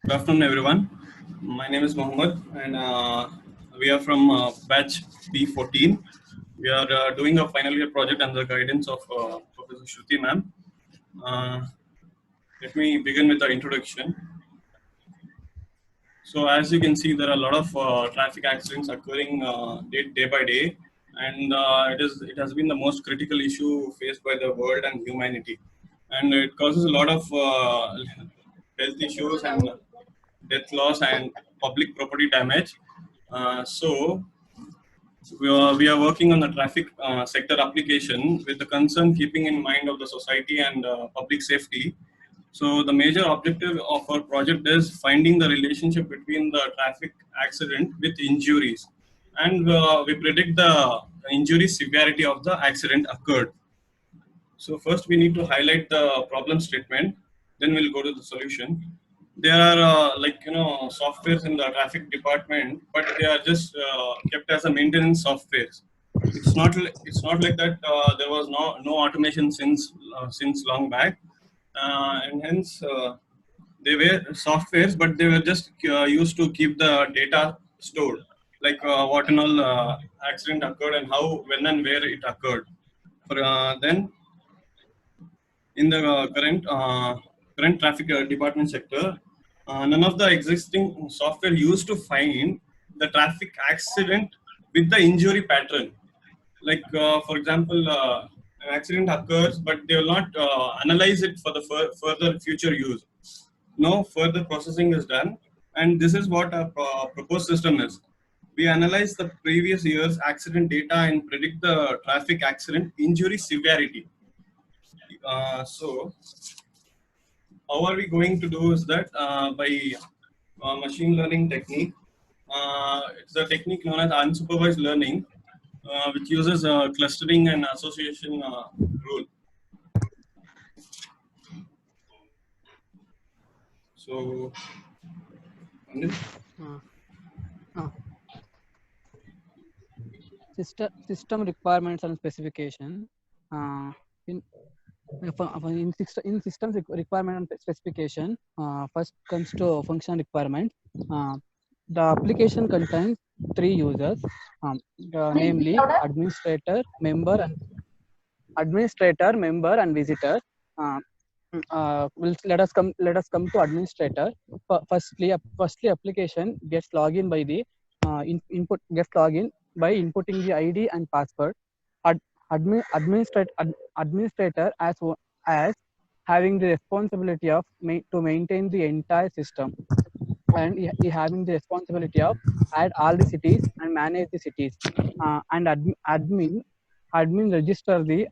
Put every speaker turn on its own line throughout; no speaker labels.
Good afternoon, everyone. My name is Mohammed, and we are from batch B14. We are doing a final year project under the guidance of Professor Shruti ma'am. Uh, Let me begin with the introduction. So, as you can see, there are a lot of traffic accidents occurring day by day, and it has been the most critical issue faced by the world and humanity, and it causes a lot of health issues and death loss and public property damage. So we are working on the traffic sector application with the concern keeping in mind of the society and public safety. So the major objective of our project is finding the relationship between the traffic accident with injuries, and we predict the injury severity of the accident occurred. So first we need to highlight the problem statement, then we'll go to the solution. There are softwares in the traffic department, but they are just kept as a maintenance softwares. It's not like that. There was no automation since long back, and hence they were softwares, but they were just used to keep the data stored, like what and all accident occurred and how, when, and where it occurred. For then in the current traffic department sector, none of the existing software used to find the traffic accident with the injury pattern. Like for example, an accident occurs, but they will not analyze it for the further future use. No further processing is done, and this is what our proposed system is. We analyze the previous year's accident data and predict the traffic accident injury severity. So how are we going to do is that by machine learning technique. It's a technique known as unsupervised learning, which uses clustering and association rule. So, Anil?
Uh, uh, system requirements and specification. In in systems requirement and specification, first comes to function requirement. The application contains three users, namely administrator, member, and visitor. Uh, let us come to administrator. Firstly, application gets login by the input gets login by inputting the ID and password. Administrator as having the responsibility of to maintain the entire system, and he having the responsibility of add all the cities and manage the cities. And admin registers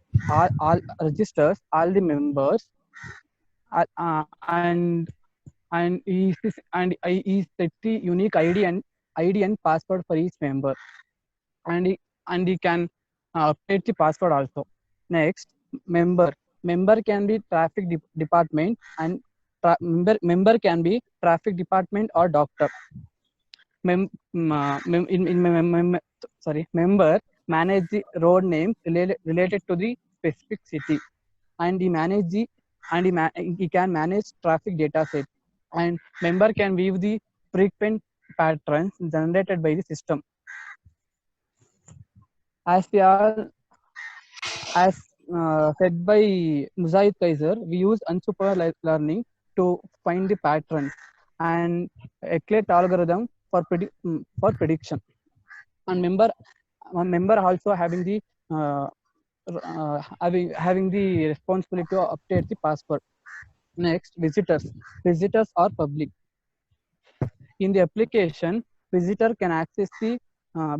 all the members, and he set the unique ID and password for each member, and he can update the password also. Next, member can be traffic department, and member can be traffic department or doctor. Member manage the road names related to the specific city, and he can manage traffic data set, and member can view the frequent patterns generated by the system. As we all as said by Muzahid Kaiser, we use unsupervised learning to find the patterns and calculate algorithm for prediction. And member also having the having the responsibility to update the password. Next, visitors are public. In the application, visitor can access the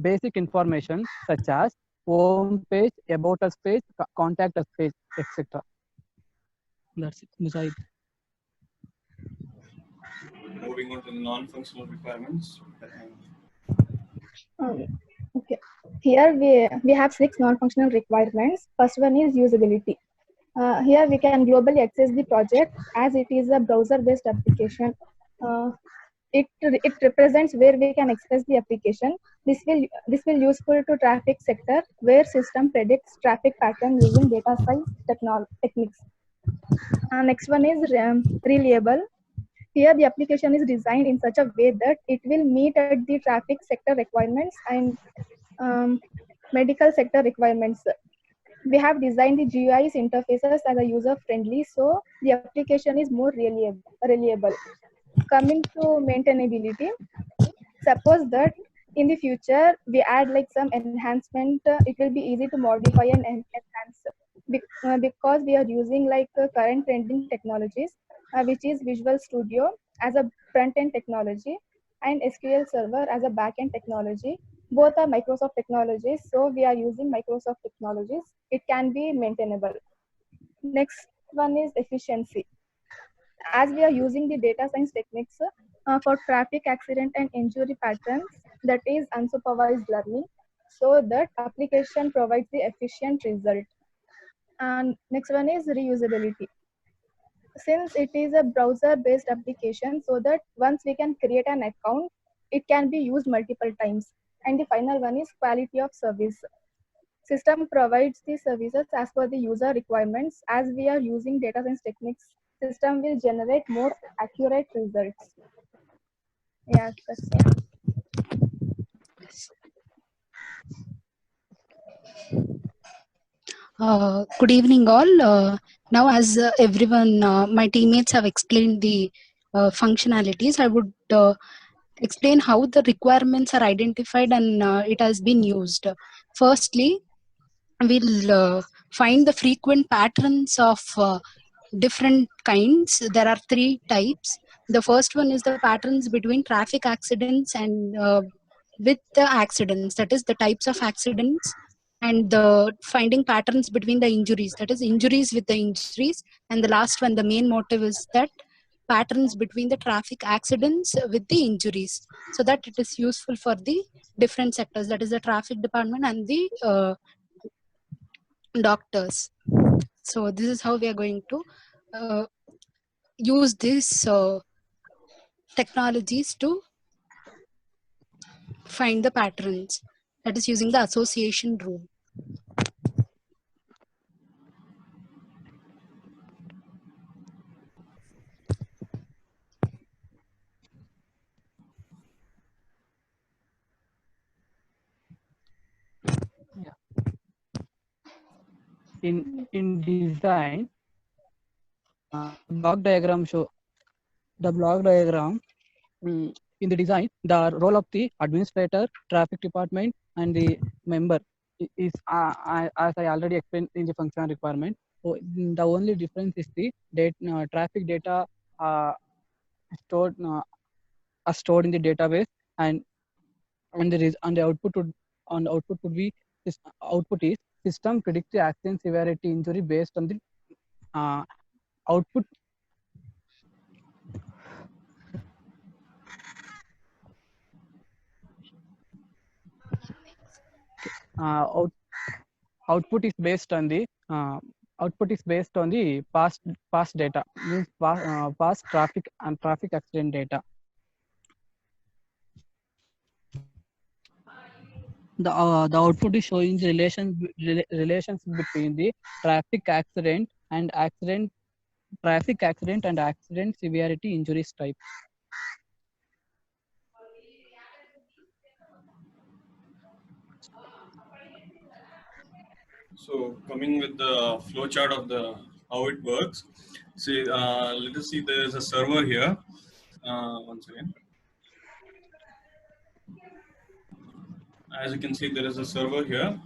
basic information such as home page, about us page, contact us page, etc. That's it, Muzahid.
Moving on to the non-functional requirements.
Okay. Here we have 6 non-functional requirements. First one is usability. Here we can globally access the project as it is a browser-based application. It represents where we can access the application. This will useful to traffic sector where system predicts traffic pattern using data science techniques. Next one is reliable. Here, the application is designed in such a way that it will meet at the traffic sector requirements and medical sector requirements. We have designed the GUI's interfaces as a user-friendly, so the application is more reliable. Coming to maintainability, suppose that in the future we add like some enhancement, it will be easy to modify and enhance because we are using like current trending technologies, which is Visual Studio as a front-end technology and SQL Server as a back-end technology. Both are Microsoft technologies, so we are using Microsoft technologies. It can be maintainable. Next one is efficiency. As we are using the data science techniques for traffic accident and injury patterns, that is unsupervised learning, so that application provides the efficient result. And next one is reusability. Since it is a browser based application, so that once we can create an account, it can be used multiple times. And the final one is quality of service. System provides the services as per the user requirements. As we are using data science techniques, system will generate more accurate results. Yes, that's all.
Good evening, all. Now, as everyone, my teammates have explained the functionalities, I would explain how the requirements are identified and it has been used. Firstly, we'll find the frequent patterns of different kinds. There are 3 types. The first one is the patterns between traffic accidents and with the accidents, that is the types of accidents, and the finding patterns between the injuries, that is injuries with the injuries. And the last one, the main motive, is that patterns between the traffic accidents with the injuries, so that it is useful for the different sectors, that is the traffic department and the doctors. So this is how we are going to use these technologies to find the patterns, that is using the association rule.
In design, block diagram show the block diagram. In the design, the role of the administrator, traffic department, and the member is as I already explained in the functional requirement. So the only difference is the traffic data stored are stored in the database, and the output would be this output is system predict the accident severity injury based on the output. Output is based on the past data, means past traffic and traffic accident data. The output is showing the relations between the traffic accident and accident severity injuries type.
So coming with the flow chart of the how it works. See, let us see. There is a server here. Once again, as you can see, there is a server here,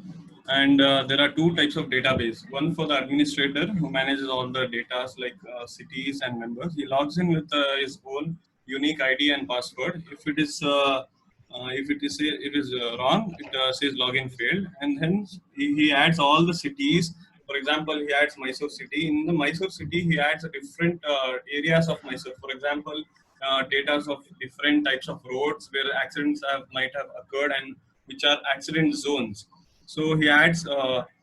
and there are 2 types of database. One for the administrator who manages all the data like cities and members. He logs in with his own unique ID and password. If it is wrong, it says login failed, and hence he adds all the cities. For example, he adds Mysore city. In the Mysore city, he adds a different areas of Mysore. For example, data of different types of roads where accidents might have occurred and which are accident zones. So he adds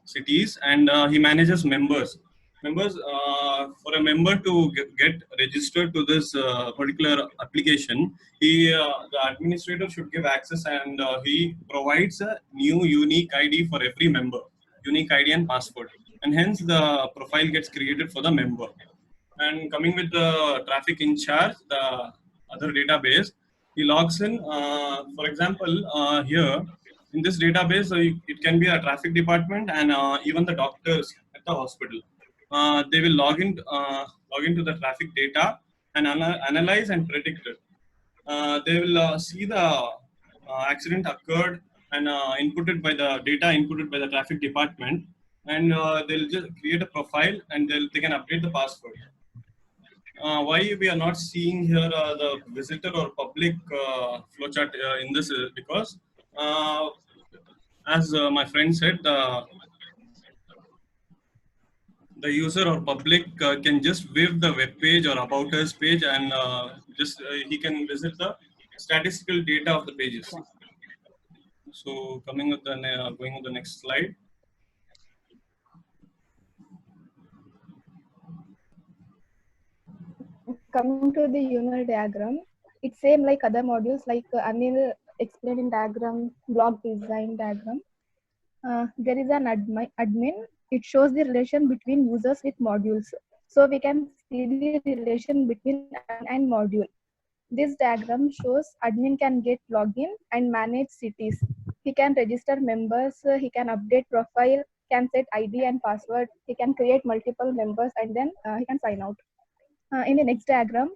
cities, and he manages members. For a member to get registered to this particular application, the administrator should give access, and he provides a new unique ID for every member, unique ID and password, and hence the profile gets created for the member. And coming with the traffic in charge, the other database, he logs in. For example, here in this database, it can be a traffic department and even the doctors at the hospital. They will log into the traffic data and analyze and predict it. They will see the accident occurred and inputted by the data inputted by the traffic department, and they'll just create a profile and they can update the password. Why we are not seeing here the visitor or public flowchart in this is because, as my friend said, the user or public can just view the web page or about us page, and he can visit the statistical data of the pages. So coming with the going on the next slide.
Coming to the UML diagram, it's same like other modules, like Anil explained in diagram, block design diagram. There is an admin. It shows the relation between users with modules. So we can see the relation between admin and module. This diagram shows admin can get login and manage cities. He can register members, he can update profile, can set ID and password, he can create multiple members, and then he can sign out. In the next diagram,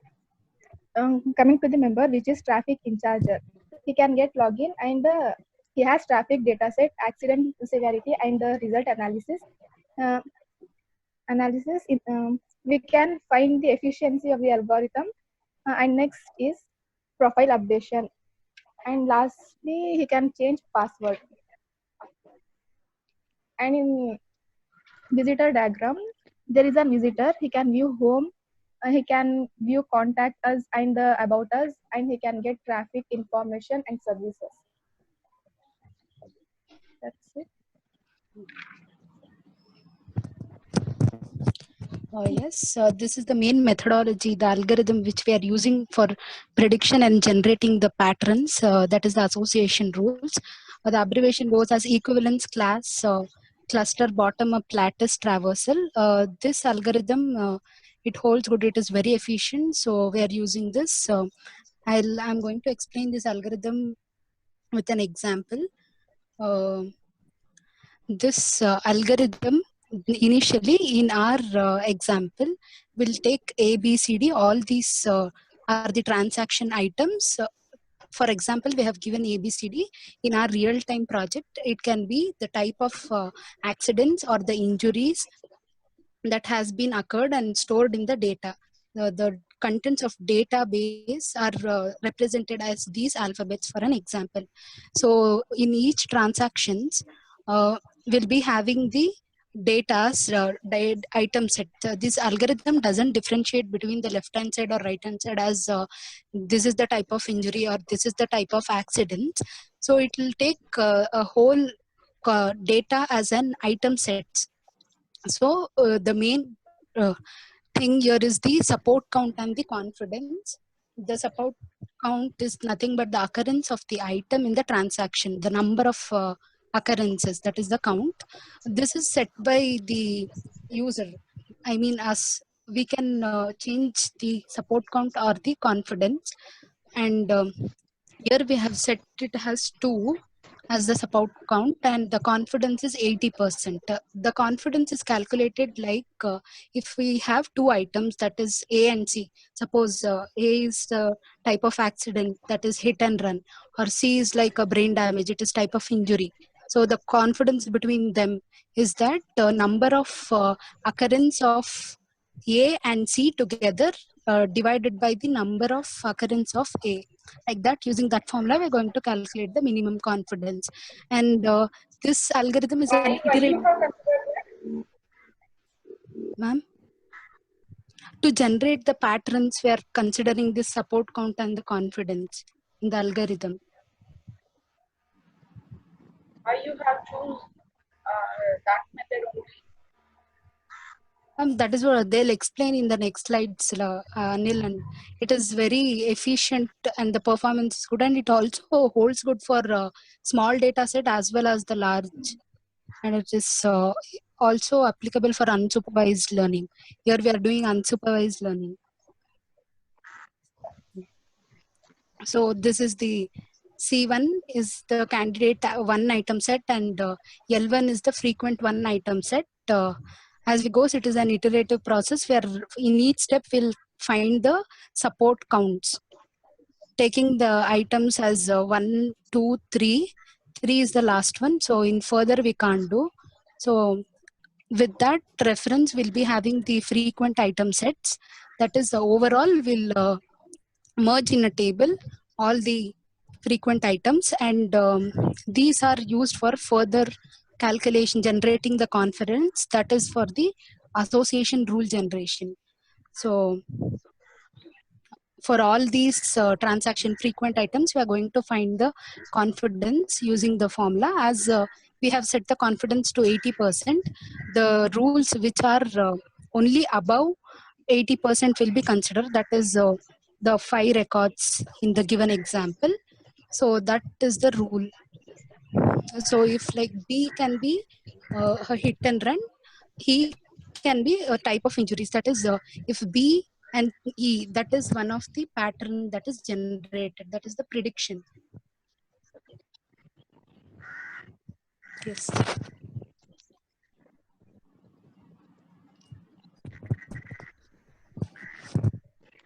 coming to the member, which is traffic in charger. He can get login and he has traffic data set, accident severity, and the result analysis. We can find the efficiency of the algorithm. And next is profile updation. And lastly, he can change password. And in visitor diagram, there is a visitor. He can view home, he can view contact us and about us, and he can get traffic information and services. That's it.
Yes, this is the main methodology, the algorithm which we are using for prediction and generating the patterns. That is the association rules. The abbreviation goes as equivalence class cluster bottom-up lattice traversal. This algorithm, it holds good. It is very efficient. So we are using this. I'm going to explain this algorithm with an example. This algorithm initially in our example will take A, B, C, D. All these are the transaction items. For example, we have given A, B, C, D. In our real-time project, it can be the type of accidents or the injuries that has been occurred and stored in the data. The contents of database are represented as these alphabets for an example. So in each transactions, we'll be having the data's item set. This algorithm doesn't differentiate between the left hand side or right hand side as this is the type of injury or this is the type of accident. So it will take a whole data as an item set. So the main thing here is the support count and the confidence. The support count is nothing but the occurrence of the item in the transaction, the number of occurrences, that is the count. This is set by the user. I mean, as we can change the support count or the confidence, and here we have set it as 2 as the support count, and the confidence is 80%. The confidence is calculated like if we have 2 items, that is A and C. Suppose A is the type of accident, that is hit and run, or C is like a brain damage, it is type of injury. So the confidence between them is that the number of occurrence of A and C together divided by the number of occurrence of A. Like that, using that formula, we're going to calculate the minimum confidence. And this algorithm is an iterative. Ma'am? To generate the patterns, we are considering the support count and the confidence in the algorithm.
You have choose that method only.
That is what they'll explain in the next slides, Anil, and it is very efficient and the performance is good, and it also holds good for small data set as well as the large, and it is also applicable for unsupervised learning. Here we are doing unsupervised learning. So this is the C1 is the candidate one item set, and L1 is the frequent one item set. As we go, it is an iterative process where in each step we'll find the support counts, taking the items as 1, 2, 3. 3 is the last one. So in further we can't do. So with that reference, we'll be having the frequent item sets. That is the overall will merge in a table all the frequent items, and these are used for further calculation, generating the confidence. That is for the association rule generation. So for all these transaction frequent items, we are going to find the confidence using the formula. As we have set the confidence to 80%, the rules which are only above 80% will be considered. That is the 5 records in the given example. So that is the rule. So if like B can be a hit and run, he can be a type of injuries. That is if B and E, that is one of the pattern that is generated. That is the prediction. Yes.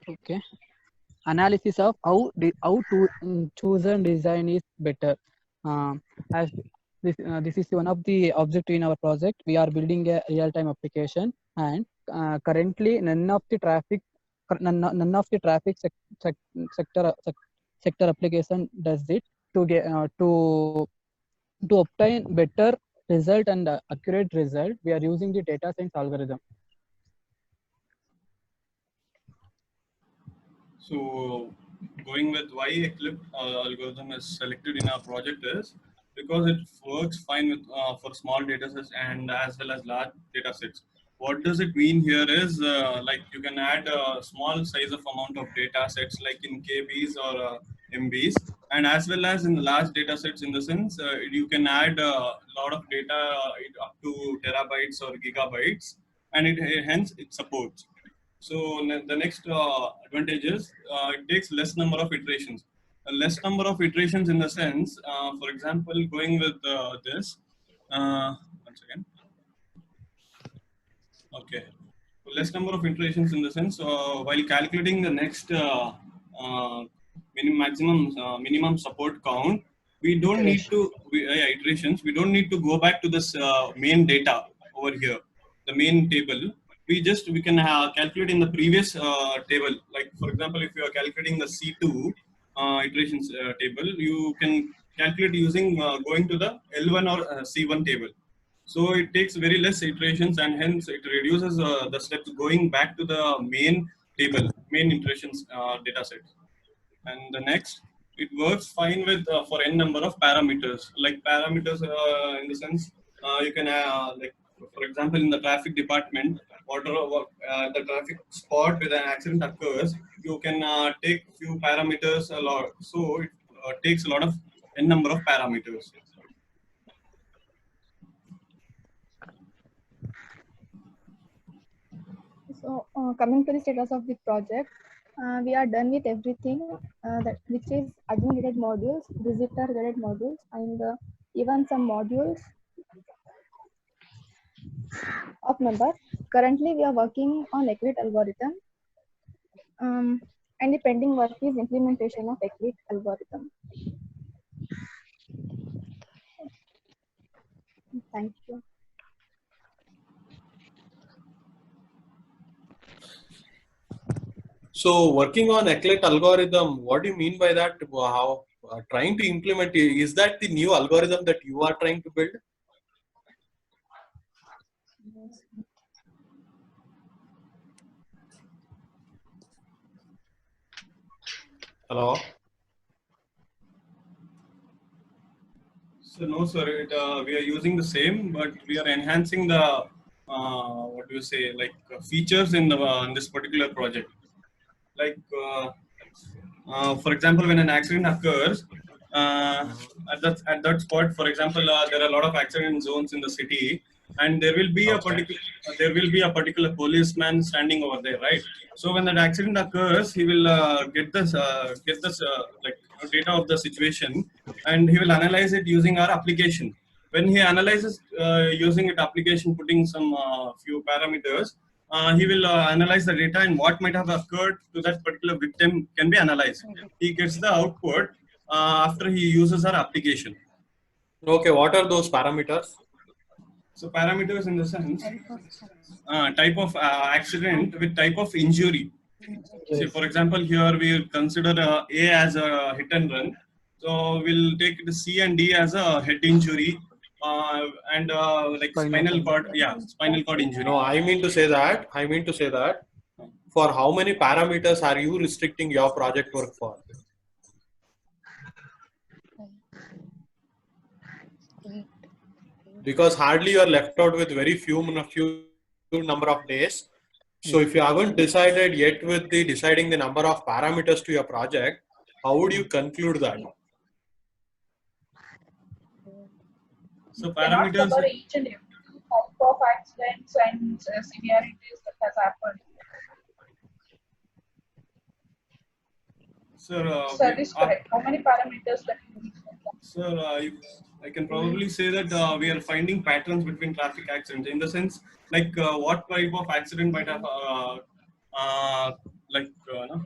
Okay. Analysis of how to choose and design is better. As this is one of the objective in our project. We are building a real-time application, and currently none of the traffic sector application does it. To get to obtain better result and accurate result, we are using the data science algorithm.
So going with why Eclipse algorithm is selected in our project is because it works fine with for small data sets and as well as large data sets. What does it mean here is like you can add a small size of amount of data sets like in KBs or MBs, and as well as in the large data sets, in the sense you can add a lot of data up to terabytes or gigabytes, and hence it supports. So the next advantage is it takes less number of iterations. A less number of iterations in the sense, for example, going with this. Once again. Okay. So less number of iterations in the sense while calculating the next minimum support count, we don't need to iterations. We don't need to go back to this main data over here, the main table. We can calculate in the previous table. Like for example, if you are calculating the C2 iterations table, you can calculate using going to the L1 or C1 table. So it takes very less iterations, and hence it reduces the steps going back to the main table, main iterations data set. And the next, it works fine with for n number of parameters. Like parameters in the sense you can like for example in the traffic department, whatever the traffic spot where an accident occurs, you can take few parameters a lot. So it takes a lot of n number of parameters.
So coming to the status of the project, we are done with everything which is admin related modules, visitor related modules, and even some modules of member. Currently, we are working on Eclipse algorithm, and the pending work is implementation of Eclipse algorithm. Thank you.
So working on Eclipse algorithm, what do you mean by that? How trying to implement it? Is that the new algorithm that you are trying to build? Hello?
So no, sir. We are using the same, but we are enhancing the what do you say, like features in the in this particular project. Like for example, when an accident occurs at that spot, for example, there are a lot of accident zones in the city. and
Okay.
there will be a particular policeman standing over there, right? So when that accident occurs, he will get this like data of the situation, and he will analyze it using our application. When he analyzes using it application, putting some few parameters, he will analyze the data, and what might have occurred to that particular victim can be analyzed. He gets the output after he uses our application.
Okay, what are those parameters?
So parameters in the sense type of accident with type of injury. Say for example, here we consider A as a hit and run. So we'll take the C and D as a head injury and like spinal cord, spinal cord injury.
No, I mean to say that for how many parameters are you restricting your project work for? Because hardly you are left out with very few number of days. So if you haven't decided yet with deciding the number of parameters to your project, how would you conclude that?
So
Cannot
parameters.
cover each and every type of accidents and severities that has happened.
Sir,
Sir, is correct. How many parameters that you need?
Sir, I can probably say that we are finding patterns between traffic accidents, in the sense like what type of accident might have like no?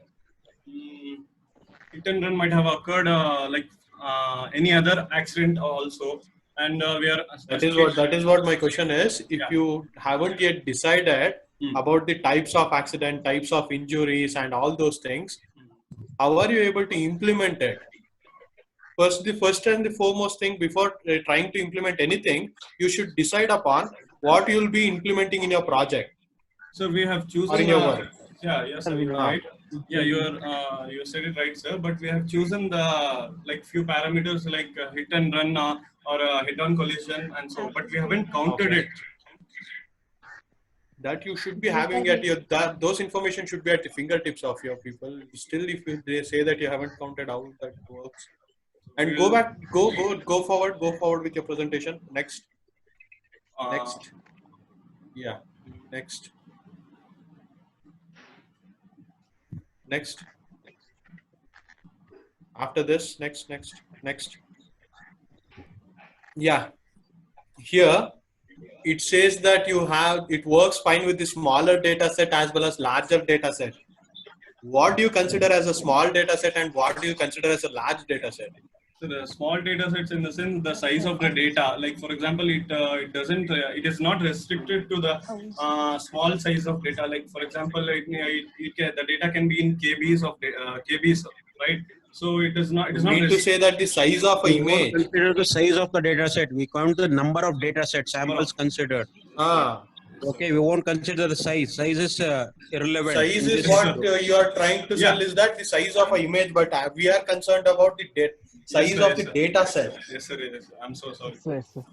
Hit and run might have occurred like any other accident also, and we are
that is what my question is. If you haven't yet decided about the types of accident, types of injuries, and all those things, how are you able to implement it? The first and the foremost thing before trying to implement anything, you should decide upon what you will be implementing in your project.
So we have chosen.
Or in your work.
Yes, sir, you're right. Yeah, you said it right, sir. But we have chosen the like few parameters like hit and run or head-on collision and so. But we haven't counted it.
That you should be having at your those information should be at the fingertips of your people. Still, if they say that you haven't counted how that works, and go forward with your presentation. Next. Yeah. Next. After this, next. Yeah. Here, it says that it works fine with the smaller data set as well as larger data set. What do you consider as a small data set and what do you consider as a large data set?
So the small data sets, in the sense the size of the data, like for example, it is not restricted to the small size of data. Like for example, the data can be in KBs, right? So it is not. It is not.
To say that the size of an image.
We consider the size of the data set. We count the number of data set samples considered. Okay, we won't consider the size. Size is irrelevant.
Size is what you are trying to tell is that the size of an image, but we are concerned about the size of the data set.
Yes, sir. Yes, sir. I'm so sorry.
Yes, sir.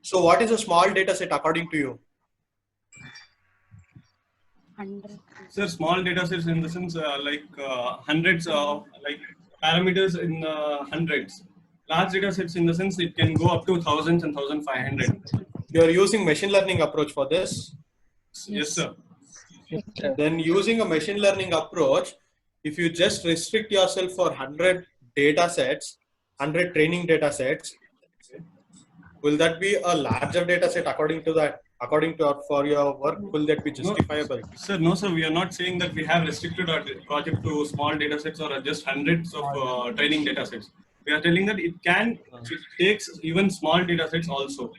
So, what is a small data set according to you?
100.
Sir, small data sets in the sense like hundreds of like parameters in hundreds. Large data sets in the sense it can go up to thousands and 1,500.
You are using machine learning approach for this?
Yes, sir.
Then using a machine learning approach, if you just restrict yourself for 100 data sets, 100 training data sets, will that be a larger data set according to that? According to for your work, will that be justifiable?
No, sir, no, sir. We are not saying that we have restricted our project to small data sets or just hundreds of training data sets. We are telling that it takes even small data sets also.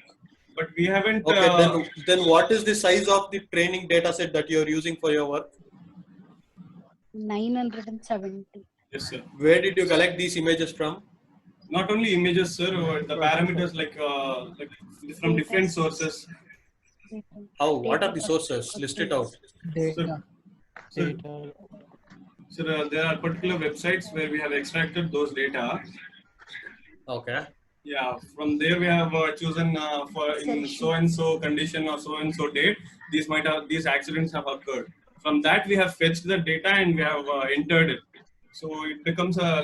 But we haven't.
Okay, then what is the size of the training data set that you are using for your work?
970.
Yes, sir.
Where did you collect these images from?
Not only images, sir, but the parameters like from different sources.
How? What are the sources? List it out.
Data.
So there are particular websites where we have extracted those data.
Okay.
Yeah, from there we have chosen for in so and so condition or so and so date, these accidents have occurred. From that we have fetched the data and we have entered it. So it becomes a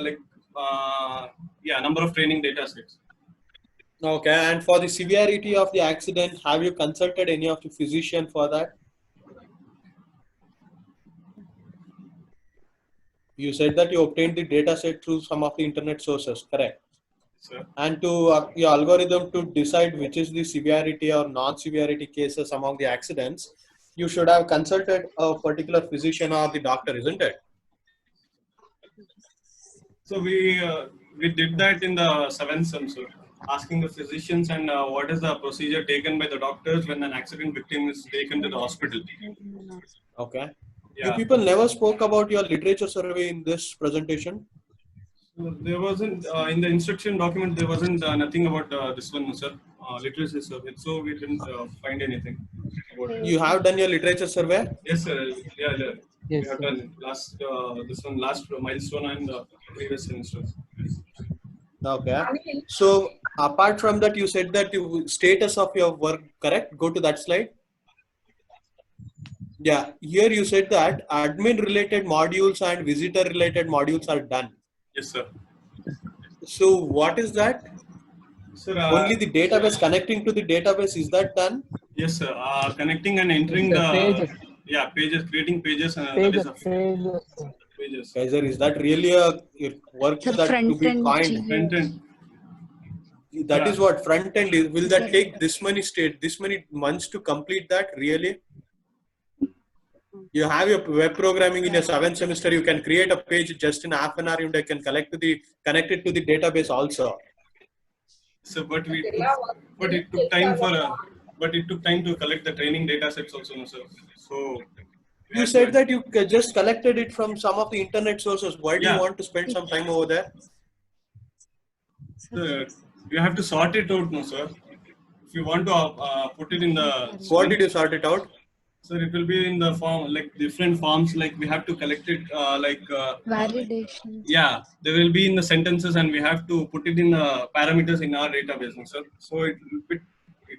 number of training data sets.
Okay, and for the severity of the accident, have you consulted any of the physician for that? You said that you obtained the data set through some of the internet sources, correct?
Sir.
And to your algorithm to decide which is the severity or non-severity cases among the accidents, you should have consulted a particular physician or the doctor, isn't it?
So we did that in the 7th sem, sir, asking the physicians and what is the procedure taken by the doctors when an accident victim is taken to the hospital.
Okay.
Yeah.
You people never spoke about your literature survey in this presentation.
So there wasn't in the instruction document. There wasn't nothing about this one, sir. Literacy survey. So we didn't find anything about it.
You have done your literature survey?
Yes, sir. Yeah, yeah.
Yes,
We have
sir.
done last this one last milestone and previous semesters.
Okay. So apart from that, you said that you status of your work, correct? Go to that slide. Yeah, here you said that admin related modules and visitor related modules are done.
Yes, sir.
So what is that?
Sir,
only the database connecting to the database, is that done?
Yes, sir. Connecting and entering the
pages.
Yeah, pages, creating pages.
Pages,
that is pages.
Kaiser, is that really a work
Sir,
that
front
to be
end
coined?
Front end.
That is what front end is. Will that take this many months to complete that? Really? You have your web programming in your 7th semester. You can create a page just in half an hour. You can connect it to the database also.
So, but it took time to collect the training data sets also, no, sir. So
you said that you just collected it from some of the internet sources. Why do you want to spend some time over there?
Sir, you have to sort it out, no, sir. If you want to put it in the.
What did you sort it out?
Sir, it will be in the form, like different forms, like we have to collect it
validation.
Yeah, they will be in the sentences and we have to put it in the parameters in our database, no, sir. So it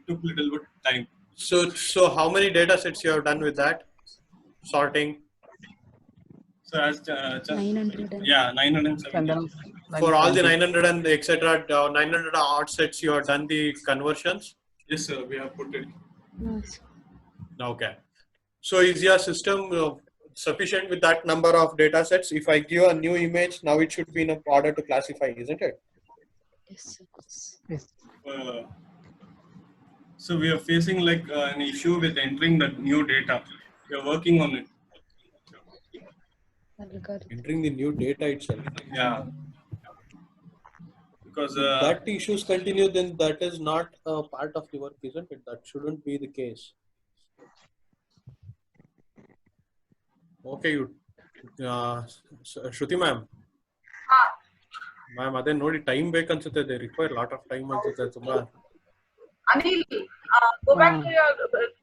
took little bit time.
So how many data sets you have done with that? Sorting?
So as
900.
Yeah, 970.
For all the 900 and etc. 900 odd sets, you have done the conversions?
Yes, sir, we have put it.
Yes.
Okay. So is your system sufficient with that number of data sets? If I give a new image, now it should be in order to classify, isn't it?
Yes.
Yes.
So we are facing like an issue with entering the new data. We are working on it.
Entering the new data itself.
Yeah. Because
that issues continue, then that is not a part of the work, isn't it? That shouldn't be the case. Okay, you, Shruti ma'am. Ma'am, ಅದೇ ನೋಡಿ time ಬೇಕು ಅನ್ಸುತ್ತೆ. They require a lot of time ಅನ್ಸುತ್ತೆ ತುಂಬಾ.
Anil, go back to your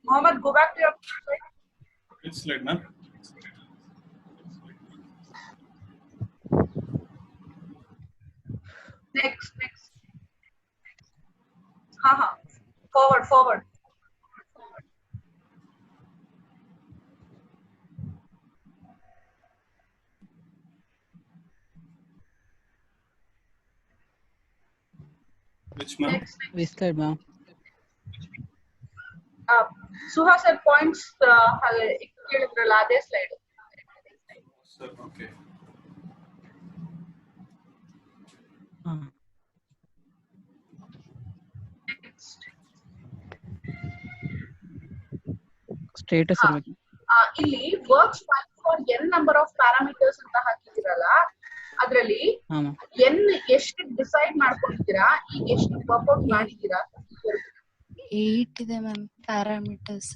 Mohammed. Go back to your slide.
Which slide, ma'am?
Next. Forward.
Which, ma'am?
Which slide, ma'am?
Suha sir points ಕೇಳಿದ್ರಲ್ಲ ಅದೇ slide.
Sir, okay.
Status
ಇಲ್ಲಿ works for n number of parameters ಅಂತ ಹಾಕಿದಿರಲ್ಲ, ಅದರಲ್ಲಿ n ಎಷ್ಟು decide ಮಾಡ್ಕೊಂಡಿದ್ದೀರಾ, ಈಗ ಎಷ್ಟು work out ಮಾಡಿದ್ದೀರಾ?
8 ಇದೆ ಮ್ಯಾಮ್ ಪ್ಯಾರಾಮೀಟರ್ಸ್.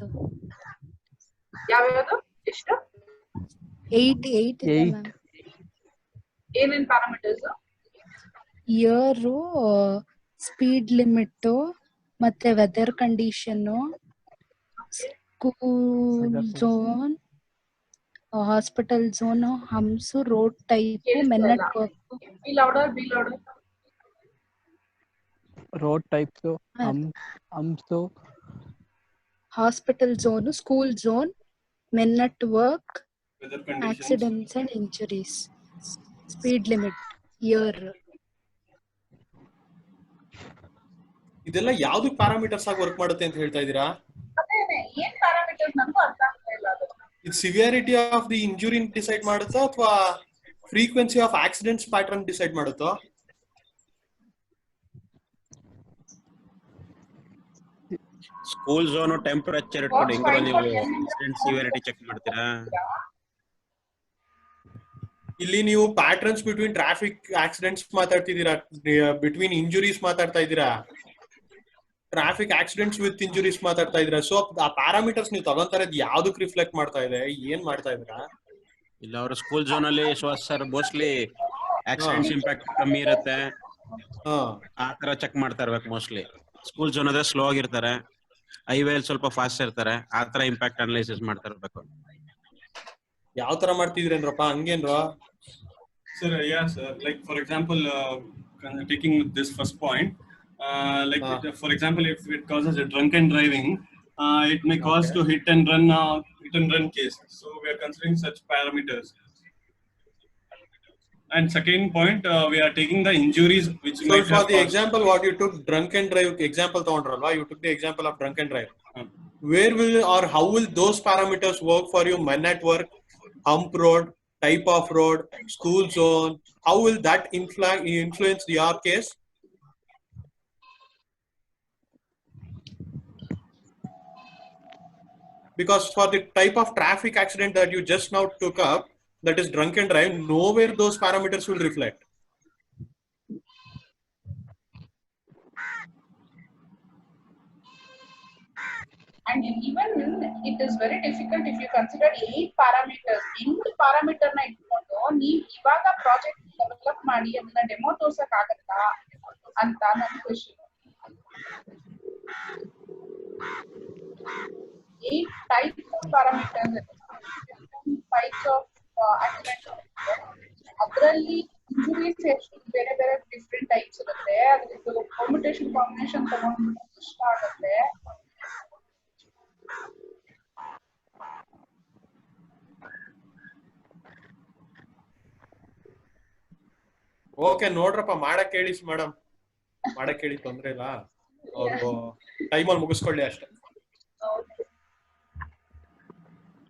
ಯಾವ್ಯಾವುದು? ಎಷ್ಟು?
8 ಇದೆ ಮ್ಯಾಮ್.
ಏನೇನ್ ಪ್ಯಾರಾಮೀಟರ್ಸ್?
ಇಯರ್, ಸ್ಪೀಡ್ ಲಿಮಿಟ್, ಮತ್ತೆ weather condition, school zone, hospital zone, ಹಂಸು, road type, main network.
Road types, ಹಂಸು,
hospital zone, school zone, main network, accidents and injuries, speed limit, year.
ಇದೆಲ್ಲ ಯಾವ್ದು parameters ಆಗಿ ವರ್ಕ್ ಮಾಡುತ್ತೆ ಅಂತ ಹೇಳ್ತಾ ಇದೀರಾ?
ಅದೇನೆ ಏನ್ ಪ್ಯಾರಾಮೀಟರ್ಸ್ ನನಗೂ ಅರ್ಥ ಆಗ್ತಾ ಇಲ್ಲ ಅದು.
ಇದು severity of the injury decide ಮಾಡುತ್ತೋ ಅಥವಾ frequency of accidents pattern decide ಮಾಡುತ್ತೋ?
ಸ್ಕೂಲ್ ಝೋನ್ ಟೆಂಪರೇಚರ್ ಇಟ್ಕೊಂಡು ಹೆಂಗ್ ನೀವು ಆಕ್ಸಿಡೆಂಟ್ ಸಿವಿಯಾರಿಟಿ ಚೆಕ್ ಮಾಡ್ತೀರಾ?
ಇಲ್ಲಿ ನೀವು ಪ್ಯಾಟರ್ನ್ಸ್ ಬಿಟ್ವೀನ್ ಟ್ರಾಫಿಕ್ ಆಕ್ಸಿಡೆಂಟ್ಸ್ ಮಾತಾಡ್ತಿದ್ದೀರಾ, ಬಿಟ್ವೀನ್ ಇಂಜುರೀಸ್ ಮಾತಾಡ್ತಾ ಇದ್ದೀರಾ, ಟ್ರಾಫಿಕ್ ಆಕ್ಸಿಡೆಂಟ್ಸ್ ವಿತ್ ಇಂಜುರೀಸ್ ಮಾತಾಡ್ತಾ ಇದ್ದೀರಾ. ಸೊ ಆ ಪ್ಯಾರಾಮೀಟರ್ಸ್ ನೀವು ತಗೊಂತಾರೆ ಯಾವ್ದಕ್ ರಿಫ್ಲೆಕ್ಟ್ ಮಾಡ್ತಾ ಇದೆ, ಏನ್ ಮಾಡ್ತಾ ಇದ್ದೀರಾ?
ಇಲ್ಲ ಅವ್ರ ಸ್ಕೂಲ್ ಝೋನ್ ಅಲ್ಲಿ ಸರ್ ಮೋಸ್ಟ್ಲಿ ಆಕ್ಸಿಡೆಂಟ್ಸ್ ಇಂಪ್ಯಾಕ್ಟ್ ಕಮ್ಮಿ ಇರುತ್ತೆ, ಆ ತರ ಚೆಕ್ ಮಾಡ್ತಾ ಇರ್ಬೇಕು ಮೋಸ್ಟ್ಲಿ. ಸ್ಕೂಲ್ ಝೋನ್ ಆದ್ರೆ ಸ್ಲೋ ಆಗಿರ್ತಾರೆ, ಹೈವೇ ಅಲ್ಲಿ ಸ್ವಲ್ಪ ಫಾಸ್ಟ್ ಇರ್ತಾರೆ, ಆ ತರ ಇಂಪ್ಯಾಕ್ಟ್ ಅನಲೈಸಿಸ್ ಮಾಡ್ತಾ ಇರ್ಬೇಕು.
ಯಾವ ತರ ಮಾಡ್ತಿದ್ರೇನ್ರಪ್ಪ ಹಂಗೇನ್ರ?
Sir, yeah, sir. Like for example, taking this first point, for example, if it causes a drunken driving, it may cause to hit and run case. So we are considering such parameters. And second point, we are taking the injuries which.
So for the example, what you took drunken drive example, you took the example of drunken drive. Where will or how will those parameters work for you? Men at work, hump road, type of road, school zone, how will that influence your case? Because for the type of traffic accident that you just now took up, that is drunken drive, nowhere those parameters will reflect.
And even it is very difficult if you consider 8 parameters. 8 parameter na itಕೊಂಡು ನೀವು ಇವಾಗ project develop ಮಾಡಿ ಅದನ್ನ demo ತೋರ್ಸಕ್ ಆಗತ್ತಾ ಅಂತ ನನ್ನ question. 8 types of parameters, types of accident. ಅದರಲ್ಲಿ injuries ಎಷ್ಟು ಬೇರೆ ಬೇರೆ ಡಿಫ್ರೆಂಟ್ ಟೈಪ್ಸ್ ಇರುತ್ತೆ, ಅದ್ರದ್ದು ಪರ್ಮಿಟೇಷನ್ ಕಾಂಬಿನೇಷನ್ ತಗೊಂಡು ಇಷ್ಟ ಆಗುತ್ತೆ.
ಓಕೆ ನೋಡ್ರಪ್ಪ, ಮಾಡಕ್ ಹೇಳಿ ಮೇಡಮ್, ಮಾಡಕ್ ಹೇಳಿ, ತೊಂದ್ರೆ ಇಲ್ಲ, ಅವ್ರು ಟೈಮಲ್ಲಿ ಮುಗಿಸ್ಕೊಳ್ಳಿ ಅಷ್ಟೇ.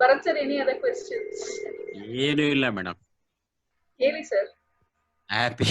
Bharat sir, any other questions?
ಏನು ಇಲ್ಲ ಮೇಡಮ್,
ಹೇಳಿ ಸರ್.
ಹ್ಯಾಪಿ